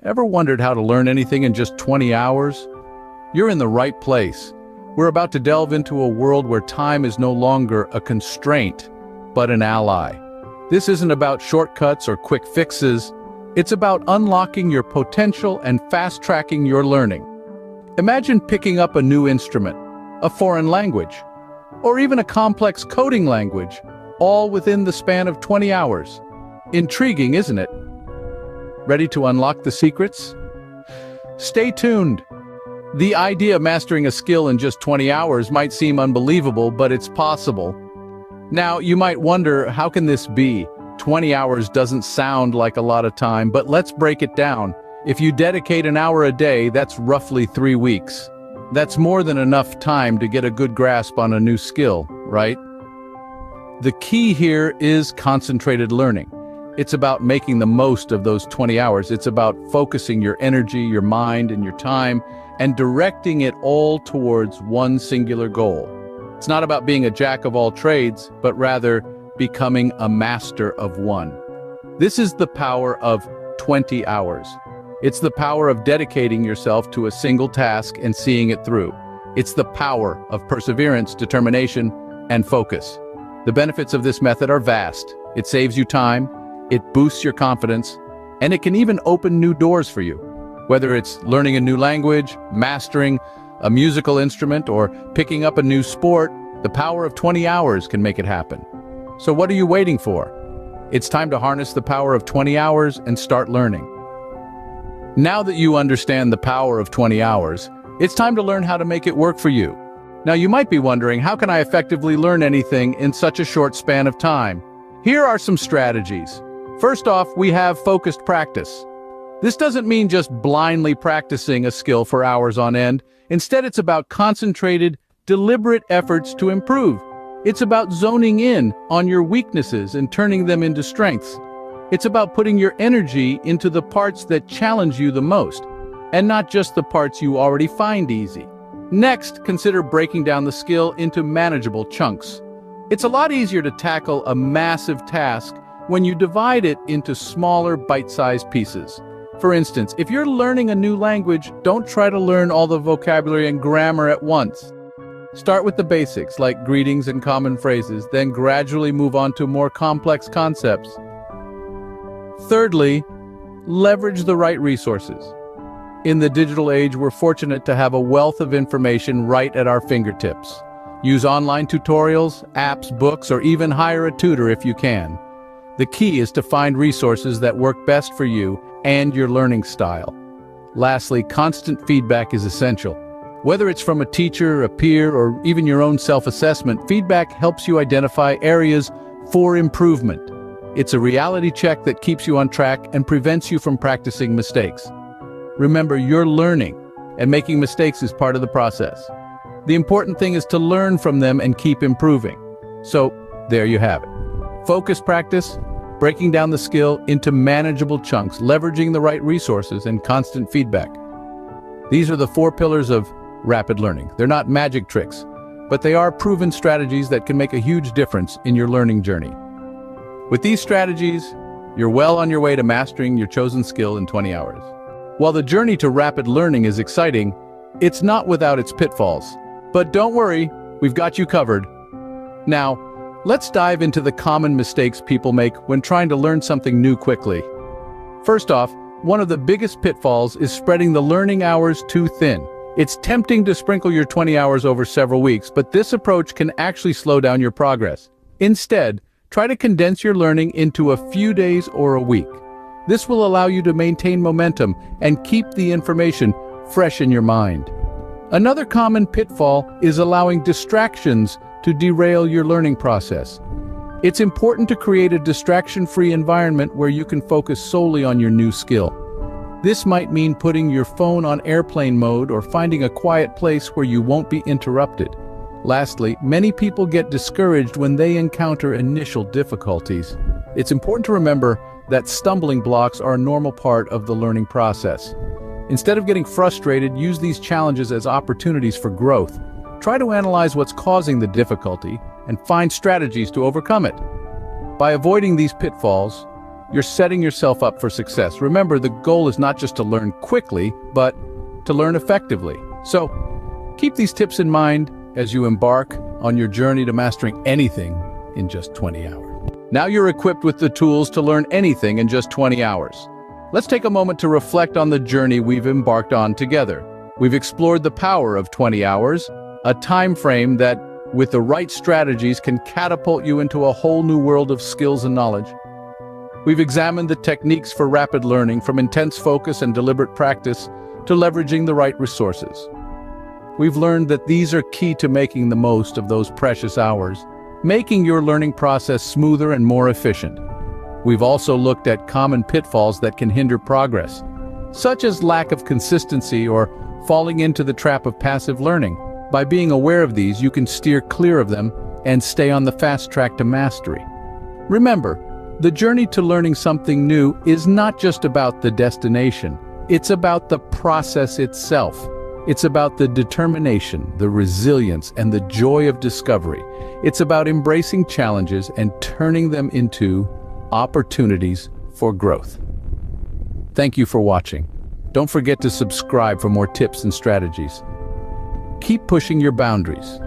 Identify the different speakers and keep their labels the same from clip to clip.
Speaker 1: Ever wondered how to learn anything in just 20 hours? You're in the right place. We're about to delve into a world where time is no longer a constraint, but an ally. This isn't about shortcuts or quick fixes. It's about unlocking your potential and fast-tracking your learning. Imagine picking up a new instrument, a foreign language, or even a complex coding language, all within the span of 20 hours. Intriguing, isn't it? Ready to unlock the secrets? Stay tuned. The idea of mastering a skill in just 20 hours might seem unbelievable, but it's possible. Now, you might wonder, how can this be? 20 hours doesn't sound like a lot of time, but let's break it down. If you dedicate an hour a day, that's roughly 3 weeks. That's more than enough time to get a good grasp on a new skill, right? The key here is concentrated learning. It's about making the most of those 20 hours. It's about focusing your energy, your mind, and your time, and directing it all towards one singular goal. It's not about being a jack of all trades, but rather becoming a master of one. This is the power of 20 hours. It's the power of dedicating yourself to a single task and seeing it through. It's the power of perseverance, determination, and focus. The benefits of this method are vast. It saves you time, it boosts your confidence, and it can even open new doors for you. Whether it's learning a new language, mastering a musical instrument, or picking up a new sport, the power of 20 hours can make it happen. So what are you waiting for? It's time to harness the power of 20 hours and start learning. Now that you understand the power of 20 hours, it's time to learn how to make it work for you. Now you might be wondering, how can I effectively learn anything in such a short span of time? Here are some strategies. First off, we have focused practice. This doesn't mean just blindly practicing a skill for hours on end. Instead, it's about concentrated, deliberate efforts to improve. It's about zoning in on your weaknesses and turning them into strengths. It's about putting your energy into the parts that challenge you the most, and not just the parts you already find easy. Next, consider breaking down the skill into manageable chunks. It's a lot easier to tackle a massive task when you divide it into smaller, bite-sized pieces. For instance, if you're learning a new language, don't try to learn all the vocabulary and grammar at once. Start with the basics, like greetings and common phrases, then gradually move on to more complex concepts. Thirdly, leverage the right resources. In the digital age, we're fortunate to have a wealth of information right at our fingertips. Use online tutorials, apps, books, or even hire a tutor if you can. The key is to find resources that work best for you and your learning style. Lastly, constant feedback is essential. Whether it's from a teacher, a peer, or even your own self-assessment, feedback helps you identify areas for improvement. It's a reality check that keeps you on track and prevents you from practicing mistakes. Remember, you're learning, and making mistakes is part of the process. The important thing is to learn from them and keep improving. So, there you have it. Focused practice, breaking down the skill into manageable chunks, leveraging the right resources, and constant feedback. These are the 4 pillars of rapid learning. They're not magic tricks, but they are proven strategies that can make a huge difference in your learning journey. With these strategies, you're well on your way to mastering your chosen skill in 20 hours. While the journey to rapid learning is exciting, it's not without its pitfalls. But don't worry, we've got you covered. Now, let's dive into the common mistakes people make when trying to learn something new quickly. First off, one of the biggest pitfalls is spreading the learning hours too thin. It's tempting to sprinkle your 20 hours over several weeks, but this approach can actually slow down your progress. Instead, try to condense your learning into a few days or a week. This will allow you to maintain momentum and keep the information fresh in your mind. Another common pitfall is allowing distractions to derail your learning process. It's important to create a distraction-free environment where you can focus solely on your new skill. This might mean putting your phone on airplane mode or finding a quiet place where you won't be interrupted. Lastly, many people get discouraged when they encounter initial difficulties. It's important to remember that stumbling blocks are a normal part of the learning process. Instead of getting frustrated, use these challenges as opportunities for growth. Try to analyze what's causing the difficulty and find strategies to overcome it. By avoiding these pitfalls, you're setting yourself up for success. Remember, the goal is not just to learn quickly, but to learn effectively. So, keep these tips in mind as you embark on your journey to mastering anything in just 20 hours. Now you're equipped with the tools to learn anything in just 20 hours. Let's take a moment to reflect on the journey we've embarked on together. We've explored the power of 20 hours, a time frame that, with the right strategies, can catapult you into a whole new world of skills and knowledge. We've examined the techniques for rapid learning, from intense focus and deliberate practice to leveraging the right resources. We've learned that these are key to making the most of those precious hours, making your learning process smoother and more efficient. We've also looked at common pitfalls that can hinder progress, such as lack of consistency or falling into the trap of passive learning. By being aware of these, you can steer clear of them and stay on the fast track to mastery. Remember, the journey to learning something new is not just about the destination. It's about the process itself. It's about the determination, the resilience, and the joy of discovery. It's about embracing challenges and turning them into opportunities for growth. Thank you for watching. Don't forget to subscribe for more tips and strategies. Keep pushing your boundaries,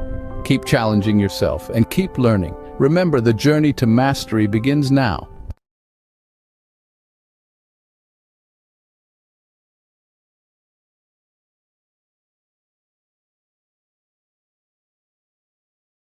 Speaker 1: keep challenging yourself, and keep learning. Remember, the journey to mastery begins now.